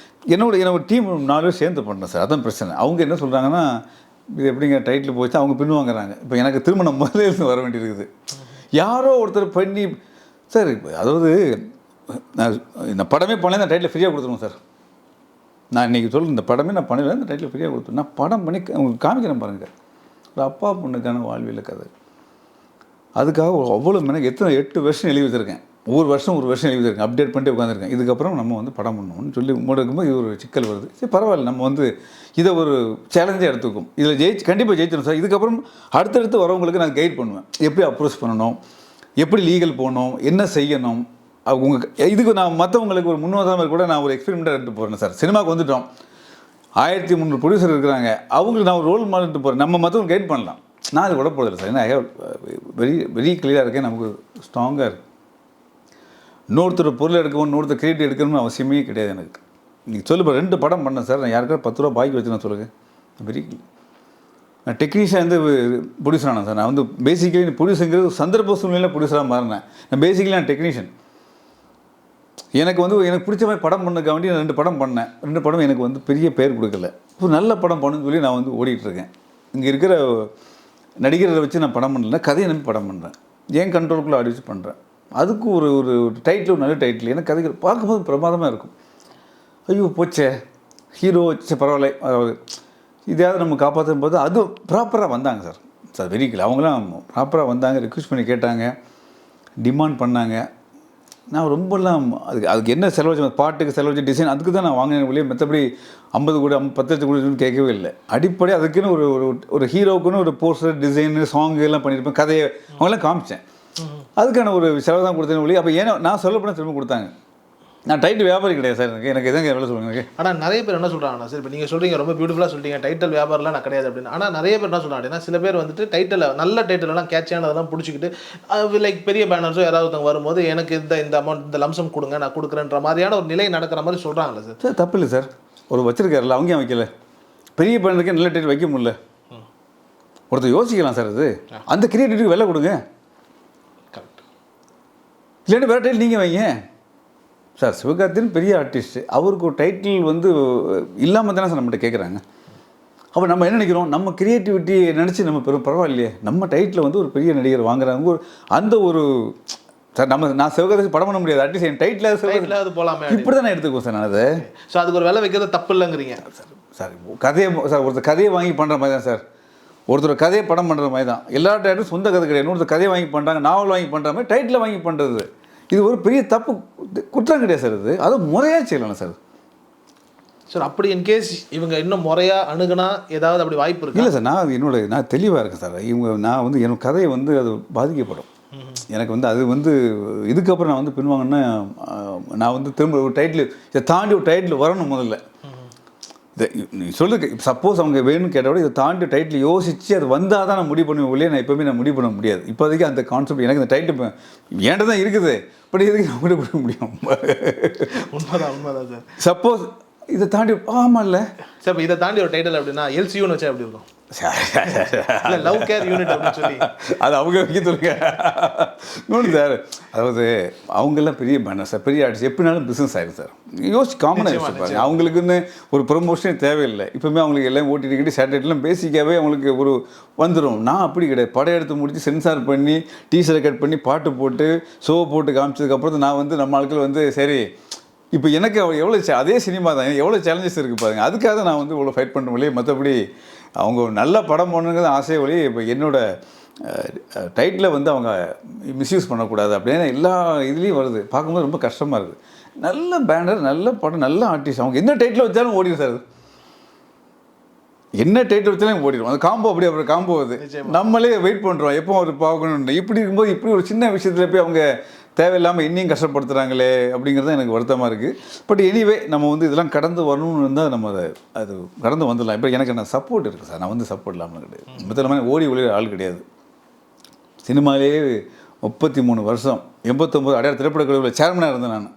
என்னோட டீம் 4 பேர் சேர்ந்து பண்ணேன் சார். அதான் பிரச்சனை. அவங்க என்ன சொல்கிறாங்கன்னா, இது எப்படிங்க டைட்டில் போச்சு, அவங்க பின்வாங்கிறாங்க. இப்போ எனக்கு திருமணம் முதல்ல இருந்து வர வேண்டியிருக்குது. யாரோ ஒருத்தர் பண்ணி சார், அதாவது இந்த படமே பண்ணல, இந்த டைட்டில் ஃப்ரீயாக கொடுத்துருவோம் சார். நான் இன்றைக்கி சொல்ல இந்த படமே நான் பண்ணல, இந்த டைட்டில் ஃப்ரீயாக கொடுத்துருவேன். நான் படம் பண்ணி உங்களுக்கு காமிக்கிறேன் பாருங்கள். ஒரு அப்பா பொண்ணுக்கான வாழ்வியல் கதை. அதுக்காக அவ்வளோ எத்தனை 8 வருஷம் எழுதி வச்சுருக்கேன். ஒவ்வொரு வருஷம் எழுதி வச்சுருக்கேன். அப்டேட் பண்ணிட்டு உட்காந்துருக்கேன். இதுக்கப்புறம் நம்ம வந்து படம் பண்ணணும்னு சொல்லி முடக்கும்போது இது ஒரு சிக்கல் வருது. சரி பரவாயில்ல, நம்ம வந்து இதை ஒரு சேலஞ்சாக எடுத்துக்கும். இதில் கண்டிப்பாக ஜெயிச்சிடும் சார். இதுக்கப்புறம் அடுத்தடுத்து வரவங்களுக்கு நான் கைட் பண்ணுவேன். எப்படி அப்ரோச் பண்ணணும், எப்படி லீகல் போகணும், என்ன செய்யணும். இதுக்கு நான் மற்றவங்களுக்கு ஒரு முன்னுதாரணம் கூட நான் ஒரு எக்ஸ்பெரிமெண்ட்டாக எடுத்து போகிறேன் சார். சினிமாவுக்கு வந்துவிட்டோம், 1300 ப்ரொடியூசர் இருக்கிறாங்க. அவங்களுக்கு நான் ஒரு ரோல் மாடல் எடுத்து போகிறேன். நம்ம மற்றவங்க கைட் பண்ணலாம். நான் அது விட போகிறதில்ல சார். ஏன்னா ஐ ஹேவ் வெரி கிளியராக இருக்கேன். நமக்கு ஸ்ட்ராங்காக இருக்குது. இன்னொருத்தர் பொருள் எடுக்கணும், இன்னொருத்தர் கிரியேட்டிவ் எடுக்கணும்னு அவசியமே கிடையாது எனக்கு. நீங்கள் சொல்லுப்பா, 2 படம் பண்ணேன் சார். நான் யாருக்காவது 10 ரூபா பாக்கி வச்சுருந்தேன் சொல்லுங்கள். வெரி நான் டெக்னீஷியன் வந்து ப்ரொடியூசர் ஆனேன் சார். நான் வந்து பேசிக்கலி ப்ரொடியூசருங்கிறது சந்தர்ப்ப சூழ்நிலையில் ப்ரொடியூசராக மாறினேன். நான் பேசிக்கலி நான் டெக்னீஷியன். எனக்கு பிடிச்ச மாதிரி படம் பண்ணதுக்காக வேண்டி நான் 2 படம் பண்ணேன். 2 படம் எனக்கு வந்து பெரிய பேர் கொடுக்கல. ஒரு நல்ல படம் பண்ணுன்னு சொல்லி நான் வந்து ஓடிட்டுருக்கேன். இங்கே இருக்கிற நடிகர்களை வச்சு நான் படம் பண்ணல, கதையை நம்பி படம் பண்ணுறேன். ஏன் கண்ட்ரோலுக்குள்ளே ஆடி வச்சு பண்ணுறேன். அதுக்கு ஒரு டைட்டில், ஒரு நல்ல டைட்டில். ஏன்னா கதைகள் பார்க்கும்போது பிரமாதமாக இருக்கும். ஐயோ போச்சே, ஹீரோ வச்சு பரவாயில்ல, இதையாவது நம்ம காப்பாற்றும் போது அது ப்ராப்பராக வந்தாங்க சார். Very clear. அவங்களாம் ப்ராப்பராக வந்தாங்க, ரிக்வெஸ்ட் பண்ணி கேட்டாங்க, டிமாண்ட் பண்ணாங்க. நான் ரொம்பலாம் அதுக்கு என்ன செலவழிச்சு பாட்டுக்கு செலவழிச்சு டிசைன் அதுக்கு தான் நான் வாங்கினேன் ஒழிய மற்றபடி 50 கோடி 10 லட்சம் கோடி கேட்கவே இல்லை. அடிப்படை அதுக்குன்னு ஒரு ஹீரோக்குன்னு ஒரு போஸ்டர் டிசைனு சாங்கு எல்லாம் பண்ணியிருப்பேன், கதையை அவங்களாம் காமிச்சேன். அதுக்கான ஒரு செலவு தான் கொடுத்தேன் ஒழிய. அப்போ ஏன்னா நான் சொல்ல போனால் திரும்ப கொடுத்தாங்க. நான் டைட்டில் வியாபாரி கிடையாது சார், எனக்கு எதாங்க எவ்வளோ சொல்லுங்க. ஆனால் நிறைய பேர் என்ன சொல்கிறாங்கன்னா, சரி இப்போ நீங்கள் சொல்கிறீங்க ரொம்ப பியூட்டிஃபுல்லாக சொல்லிட்டீங்க டைட்டில் வியாபாரம்லாம் நான் கிடையாது அப்படின்னு. ஆனால் நிறைய பேர் என்ன சொல்கிறாங்க அப்படின்னா, சில பேர் வந்துட்டு டைட்டில் நல்ல டைட்டிலெல்லாம் கேட்சியானதெல்லாம் பிடிச்சிக்கிட்டு லைக் பெரிய பேனர்ஸோ யாராவது வரும்போது எனக்கு இந்த அமௌண்ட் இந்த லம்சம் கொடுங்க நான் கொடுக்குறேன்ற மாதிரியான ஒரு நிலை நடக்கிற மாதிரி சொல்கிறாங்களே சார். சார் தப்பு இல்லை சார், ஒரு வச்சிருக்காருல்ல அவங்க ஏன் வைக்கல? பெரிய பேனருக்கே நல்ல டைட்டில் வைக்க முடியல. ஒருத்தர் யோசிக்கலாம் சார், அது அந்த கிரியேட்டிவிட்டிக்கு விலை கொடுங்க. கரெக்ட். இல்லைன்னா வேறு டைட்டில் நீங்கள் வைங்க சார். சிவகார்த்திகேயன் பெரிய ஆர்டிஸ்ட்டு, அவருக்கு ஒரு டைட்டில் வந்து இல்லாமல் தானே சார் நம்மகிட்ட கேட்குறாங்க. அப்போ நம்ம என்ன நினைக்கிறோம், நம்ம கிரியேட்டிவிட்டியை நினச்சி நம்ம பரவாயில்லையே நம்ம டைட்டில் வந்து ஒரு பெரிய நடிகர் வாங்குறாங்க அந்த ஒரு சார். நான் சிவகார்த்திகேயன் படம் பண்ண முடியாது, அட்லீஸ்ட் என் டைட்டில் அது போகலாமே இப்படி தான் நான் எடுத்துக்குவோம் சார். நான் அதை ஸோ அதுக்கு ஒரு விலை வைக்கிறது தப்பு இல்லைங்கிறீங்க சார். கதையை சார் ஒருத்தர் கதையை வாங்கி பண்ணுற மாதிரி தான் சார், ஒருத்தர் கதையை படம் பண்ணுற மாதிரி தான். எல்லா டைட்டிலும் சொந்த கதை கிடையாது, ஒருத்தர் கதையை வாங்கி பண்ணுறாங்க, நாவல் வாங்கி பண்ணுற மாதிரி டைட்டில் வாங்கி பண்ணுறது இது ஒரு பெரிய தப்பு, குற்றம் கிடையாது சார். அது முறையாக செய்யலாம் சார். சார் அப்படி இன்கேஸ் இவங்க இன்னும் முறையாக அணுகுனா ஏதாவது அப்படி வாய்ப்பு இருக்கு? இல்லை சார், நான் தெளிவாக இருக்கேன் சார். நான் வந்து என் கதையை வந்து அது பாதிக்கப்படும். எனக்கு வந்து அது வந்து இதுக்கப்புறம் நான் வந்து பின்வாங்கன்னா நான் வந்து திரும்ப ஒரு டைட்டில் இதை தாண்டி ஒரு டைட்டில் வரணும். முதல்ல இதை நீ சொல்லுங்க, சப்போஸ் அவங்க வேணும்னு கேட்டால் இதை தாண்டி டைட்டில் யோசித்து அது வந்தால் தான் நான் முடிவு பண்ணுவேன் இல்லையா. நான் எப்போவுமே நான் முடிவு பண்ண முடியாது. இப்போதைக்கு அந்த கான்செப்ட் எனக்கு இந்த டைட்டில் ஏன்ட்ட தான் இருக்குது, பட் இதுக்கு நான் முடிவு பண்ண முடியும். உண்மைதான் சார். சப்போஸ் இதை தாண்டி ஆமாம் இல்லை சார், இதை தாண்டி ஒரு டைட்டில் அப்படின்னா எல்சியூன்னு வச்சா எப்படி இருக்கும்? லவ் கேர் யூனிட் அப்படின்னு சொல்லி அது அவங்க வைக்க சொல்லுங்க. இன்னொன்று சார், அதாவது அவங்கெல்லாம் பெரிய பேனர் சார், பெரிய ஆர்டிஸ்ட், எப்படினாலும் பிஸ்னஸ் ஆகிடும் சார். யோசிச்சு காமனாக யோசிப்பாங்க. அவங்களுக்குன்னு ஒரு ப்ரொமோஷனே தேவையில்லை. இப்போவுமே அவங்களுக்கு எல்லாம் ஓட்டிட்டு சேட்டலைட்லாம் பேசிக்காவே அவங்களுக்கு ஒரு வந்துடும். நான் அப்படி கிடையாது. படம் எடுத்து முடித்து சென்சார் பண்ணி டீசரை கட் பண்ணி பாட்டு போட்டு ஷோ போட்டு காமிச்சதுக்கப்புறம் நான் வந்து நம்ம ஆட்கள் வந்து சரி இப்போ எனக்கு எவ்வளோ அதே சினிமா தான் எவ்வளோ சேலஞ்சஸ் இருக்குது பாருங்கள். அதுக்காக நான் வந்து இவ்வளோ ஃபைட் பண்ண முடியல. மற்றபடி அவங்க நல்ல படம் பண்ணுங்கிறது ஆசையை வழி. இப்போ என்னோடய டைட்டில் வந்து அவங்க மிஸ்யூஸ் பண்ணக்கூடாது அப்படின்னு எல்லா இதுலேயும் வருது. பார்க்கும்போது ரொம்ப கஷ்டமாக இருக்குது. நல்ல பேனர், நல்ல படம், நல்ல ஆர்டிஸ்ட், அவங்க என்ன டைட்டில் வச்சாலும் ஓடிடும் சார். அது என்ன டைட்டில் வச்சாலும் ஓடிடும். அந்த காம்போ அப்படி அப்புறம் காம்போ அது நம்மளே வெயிட் பண்ணுறோம் எப்போ அவர் பார்க்கணுன்னு. இப்படி இருக்கும்போது இப்படி ஒரு சின்ன விஷயத்தில் போய் அவங்க தேவையில்லாமல் இன்னும் கஷ்டப்படுத்துகிறாங்களே அப்படிங்கிறது எனக்கு வருத்தமாக இருக்குது. பட் எனிவே நம்ம வந்து இதெல்லாம் கடந்து வரணும்னு இருந்தால் நம்ம அது கடந்து வந்துடலாம். இப்போ எனக்கு என்ன சப்போர்ட் இருக்குது சார். நான் வந்து சப்போர்ட் இல்லாமல் கிடையாது. மொத்தமாக ஓடி ஒளிகிற ஆள் கிடையாது. சினிமாலே 33 வருஷம் 89 அடையாள திரைப்படக்கல்லூரியில் சேர்மனாக இருந்தேன். நான்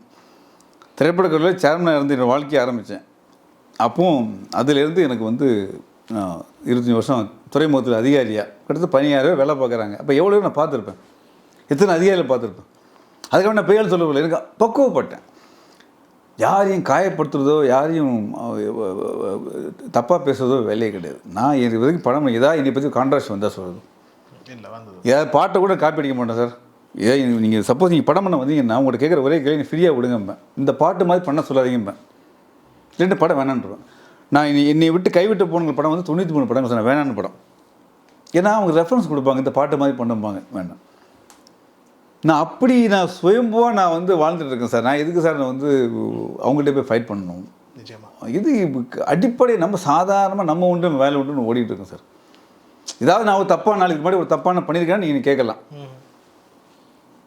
திரைப்படக்கல்லூரியில் சேர்மனாக இருந்து என்னோடய வாழ்க்கையை ஆரம்பித்தேன். அப்போது அதிலேருந்து எனக்கு வந்து 25 வருஷம் துறைமுகத்தில் அதிகாரியாக கிட்டத்தட்ட 16 வேலை பார்க்குறாங்க. அப்போ எவ்வளோ நான் பார்த்துருப்பேன், எத்தனை அதிகாரியில் பார்த்துருப்பேன். அதுக்காக நான் பெயர் சொல்லவில்லை, எனக்கு பக்குவப்பட்டேன். யாரையும் காயப்படுத்துறதோ யாரையும் தப்பாக பேசுறதோ வேலையே கிடையாது. நான் இது வரைக்கும் படம் ஏதாவது என்னை பற்றி கான்ட்ராக்ட் வந்தால் சொல்கிறது இல்லை, வந்து ஏதாவது பாட்டை கூட காப்பி அடிக்க மாட்டேன் சார். ஏதாவது நீங்கள் சப்போஸ் நீங்கள் படம் பண்ண வந்தீங்கன்னா உங்கள்கிட்ட கேட்குற ஒரே கேள்வி ஃப்ரீயாக விடுங்கம்பேன். இந்த பாட்டு மாதிரி பண்ண சொல்லாதீங்கம்பேன். 2 படம் வேணான்றேன். நான் என்னை விட்டு கைவிட்டு போன படம் வந்து 93 படங்கள் சொன்னேன் வேணான்னு படம். ஏன்னா அவங்க ரெஃபரன்ஸ் கொடுப்பாங்க, இந்த பாட்டு மாதிரி பண்ணுவாங்க, வேண்டாம். நான் சுயம்புவாக நான் வந்து வாழ்ந்துட்டு இருக்கேன் சார். நான் எதுக்கு சார் நான் வந்து அவங்கள்ட்ட போய் ஃபைட் பண்ணணும்? நிச்சயமாக இது அடிப்படை நம்ம சாதாரணமாக நம்ம உண்டு வேலை உண்டுன்னு ஓடிட்டு இருக்கோம் சார். ஏதாவது நான் ஒரு தப்பான நாளைக்கு முன்னாடி ஒரு தப்பான பண்ணியிருக்கேன்னு நீங்கள் கேட்கலாம்.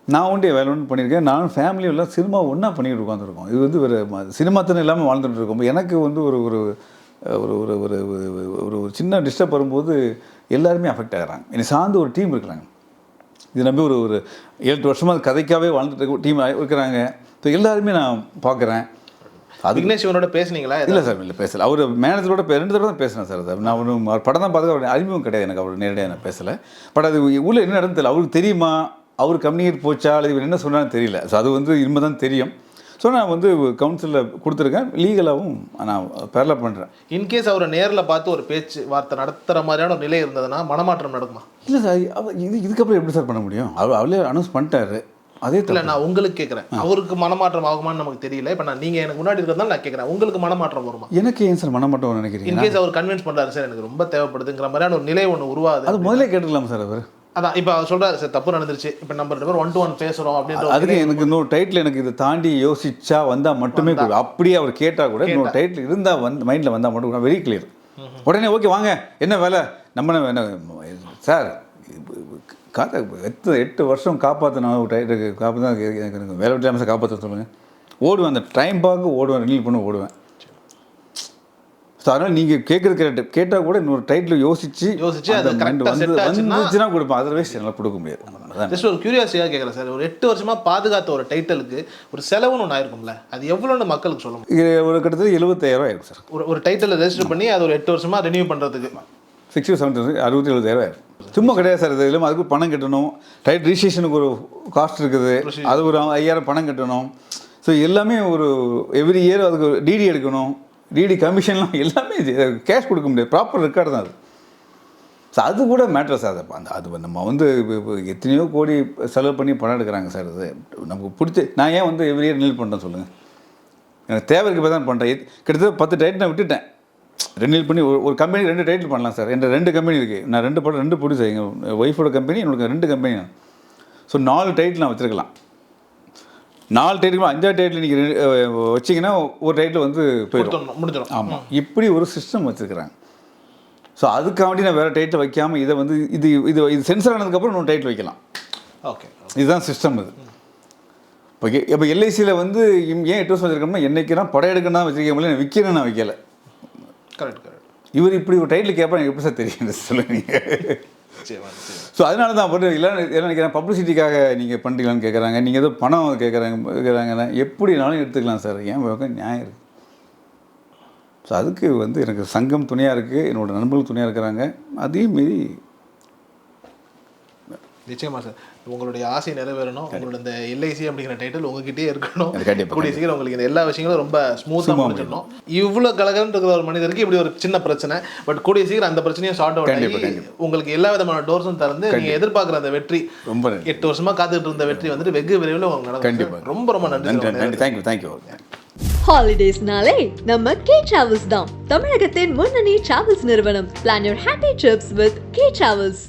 நான் உண்டு வேலை ஒன்று பண்ணியிருக்கேன். நானும் ஃபேமிலியும் எல்லாம் சினிமா ஒன்றா பண்ணிக்கிட்டு உட்காந்துருக்கோம். இது வந்து ஒரு சினிமாத்தனை இல்லாமல் வாழ்ந்துட்டு இருக்கோம். எனக்கு வந்து ஒரு ஒரு ஒரு ஒரு ஒரு சின்ன டிஸ்டர்ப் வரும்போது எல்லாருமே அஃபெக்ட் ஆகிறாங்க. என்னை சார்ந்து ஒரு டீம் இருக்கிறாங்க. இது நம்பி ஒரு 7-8 வருஷமாக கதைக்காகவே வாழ்ந்துட்டு டீம் இருக்கிறாங்க. ஸோ எல்லாருமே நான் பார்க்குறேன். அது விக்னேஷ் சிவனோட பேசுனீங்களா? இல்லை சார், இல்லை பேசலை. அவர் மேனேஜரோட 2 தடவை தான் பேசினேன் சார். அது நான் அவர் படம் தான் பார்த்து அவர் அறிமுகம் கிடையாது எனக்கு. அவர் நேரடியாக நான் பேசலை. பட் அது உள்ள என்ன நடந்து தெரியல. அவருக்கு தெரியுமா, அவர் கம்யூனிகேட் போச்சா அல்லது இவர் என்ன சொன்னாலும் தெரியல. ஸோ அது வந்து இனிமே தான் தெரியும். ஸோ நான் வந்து கவுன்சிலில் கொடுத்துருக்கேன், லீகலாகவும் நான் பேரலாக பண்ணுறேன். இன்கேஸ் அவரை நேரில் பார்த்து ஒரு பேச்சு வார்த்தை நடத்துகிற மாதிரியான ஒரு நிலை இருந்ததுன்னா மனமாற்றம் நடக்குமா? இல்லை சார், இதுக்கப்புறம் எப்படி சார் பண்ண முடியும்? அவளே அனௌன்ஸ் பண்ணிட்டாரு. அதே இல்லை, நான் உங்களுக்கு கேட்குறேன், அவருக்கு மனமாற்றம் ஆகுமான்னு நமக்கு தெரியல. இப்போ நீங்கள் எனக்கு முன்னாடி இருக்கிறதால நான் கேட்குறேன், உங்களுக்கு மனமாற்றம் வருமா? எனக்கு ஏன் சார் மனமாற்றம் நினைக்கிறீங்க? இன்கேஸ் அவர் கன்வின்ஸ் பண்ணுறாரு, சார் எனக்கு ரொம்ப தேவைப்படுதுங்கிற மாதிரியான ஒரு நிலை ஒன்று உருவாது, அது முதல்ல கேட்டுக்கலாம் சார். அவர் அதான் இப்போ அவர் சொல்கிறாரு சார் தப்பு நடந்துருச்சு இப்போ நம்ம 2 பேரும் 1-to-1 பேசுகிறோம் அப்படின்ற அதுக்கு எனக்கு இன்னொரு டைட்டில் எனக்கு இதை தாண்டி யோசிச்சா வந்தால் மட்டுமே கூட அப்படியே அவர் கேட்டால் கூட இன்னொரு டைட்டில் இருந்தால் மைண்டில் வந்தால் மட்டும் கூட வெரி கிளியர். உடனே ஓகே வாங்க என்ன வேலை நம்ம என்ன சார் காத்த 8 வருஷம் காப்பாற்றின டைட்டு காப்பாற்ற எனக்கு வேலை விட்டு அமைச்சர் காப்பாற்ற சொல்லுங்கள். ஓடுவேன், அந்த டைம் பார்க்க ஓடுவேன், ரிலீவ் பண்ண ஓடுவேன். ஸோ அதனால் நீங்கள் கேட்குறது கரெக்ட், கேட்டால் கூட இன்னொரு டைட்டில் யோசிச்சு அது வந்துச்சுன்னா கொடுப்பேன், அதர்வைஸ் என்னால் கொடுக்க முடியாது. ஜஸ்ட் ஒரு கியூரியாசிட்டியாக கேட்குறேன் சார், ஒரு 8 வருஷமாக பாதுகாத்த ஒரு டைட்டிலுக்கு ஒரு செலவுன்னு ஒன்று ஆயிருக்கும்ல, அது எவ்வளோன்னு மக்களுக்கு சொல்ல முடியும்? ஒரு கிட்டத்தட்ட 70,000 ஆயிருக்கும் சார். ஒரு டைட்டில் ரெஜிஸ்டர் பண்ணி அது ஒரு 8 வருஷமாக ரினியூ பண்ணுறதுக்கு 60,000 60,000 ஆயிரும். சும்மா கிடையாது சார். இது இல்லாமல் அதுக்கு பணம் கட்டணும், டைட் ரிஜிஸ்ட்ரேஷனுக்கு ஒரு காஸ்ட் இருக்குது, அது ஒரு 5,000 பணம் கட்டணும். ஸோ எல்லாமே ஒரு எவ்ரி இயர் அதுக்கு டிடி எடுக்கணும், டிடி கமிஷன்லாம் எல்லாமே கேஷ் கொடுக்க முடியாது, ப்ராப்பர் ரெக்கார்டு தான் அது. ஸோ அது கூட மேட்ரு சார். அது நம்ம வந்து எத்தனையோ கோடி செலவு பண்ணி பணம் எடுக்கிறாங்க சார். அது நமக்கு பிடிச்சி நான் ஏன் வந்து எவ்ரி இயர் ரினியூல் பண்ணுறேன் சொல்லுங்கள்? எனக்கு தேவைக்கு இப்போ தான் பண்ணுறேன். கிட்டத்தட்ட 10 டைட்டில் நான் விட்டுட்டேன். ரினியூல் பண்ணி ஒரு கம்பெனி 2 டைட்டில் பண்ணலாம் சார். என்கிட்ட 2 கம்பெனி இருக்குது. நான் 2 படம் 2 ப்ரொடியூசர், எங்கள் ஒய்ஃபோட கம்பெனி, என்னோட 2 கம்பெனி. ஸோ 4 டைட்டில் நான் வச்சுருக்கலாம். 4 டைட்டில் 5ஆவது டைட்டில் நீங்கள் வச்சிங்கன்னா ஒரு டைட்டில் வந்து போயிடும், முடிஞ்சிடும். ஆமாம், இப்படி ஒரு சிஸ்டம் வச்சுருக்குறாங்க. ஸோ அதுக்காண்டி நான் வேறு டைட்டில் வைக்காமல் இதை வந்து இது இது இது சென்சர் ஆனதுக்கப்புறம் இன்னொரு டைட்டில் வைக்கலாம். ஓகே, இதுதான் சிஸ்டம் இது. இப்போ எல்ஐசியில் வந்து ஏன் 8 வருஷம் வச்சுருக்கோம்னா, என்றைக்குனா படம் எடுக்கணும் தான் வச்சுருக்கேன், விற்கணும்னு நான் வைக்கலை. கரெக்ட். இவர் இப்படி ஒரு டைட்டில் கேட்பா எனக்கு எப்படி சார் தெரியும் சொல்லுங்க. ஸோ அதனால தான் போட்டு எல்லாம் நினைக்கிறேன் பப்ளிசிட்டிக்காக நீங்கள் பண்ணுறீங்களான்னு கேட்குறாங்க, நீங்கள் ஏதோ பணம் கேட்குறாங்கன்னா எப்படினாலும் எடுத்துக்கலாம் சார், ஏன் பக்கம் நியாயம் இருக்குது. ஸோ அதுக்கு வந்து எனக்கு சங்கம் துணையாக இருக்குது, என்னோடய நண்பர்கள் துணையாக இருக்கிறாங்க. அதையும் மீறி நிச்சயமா சார் உங்களுடைய ஆசை நிறைவேறணும். உங்களோட இந்த எல்ஐசி அப்படிங்கிற டைட்டில் உங்ககிட்டே இருக்கணும். கண்டிப்பாக கூடிய சீக்கிரம் உங்களுக்கு இந்த எல்லா விஷயங்களும் ரொம்ப ஸ்மூத்தாக முடிஞ்சிடணும். இவ்வளோ கலகலன்னு இருக்கிற ஒரு மனிதருக்கு இப்படி ஒரு சின்ன பிரச்சனை, பட் கூடிய சீக்கிரம் அந்த பிரச்சனையும் சார்ட் அவுட் ஆகி உங்களுக்கு எல்லா விதமான டோர்ஸும் திறந்து நீங்கள் எதிர்பார்க்குற அந்த வெற்றி, ரொம்ப 8 வருஷமாக காத்துட்டு இருந்த வெற்றி வந்துட்டு வெகு விரைவில் உங்களுக்கு நடக்கும். ரொம்ப நன்றி. தேங்க்யூ. ஹாலிடேஸ்னாலே நம்ம கே டிராவல்ஸ் தான் தமிழகத்தின் முன்னணி டிராவல்ஸ் நிறுவனம். Plan your happy drips with K travels.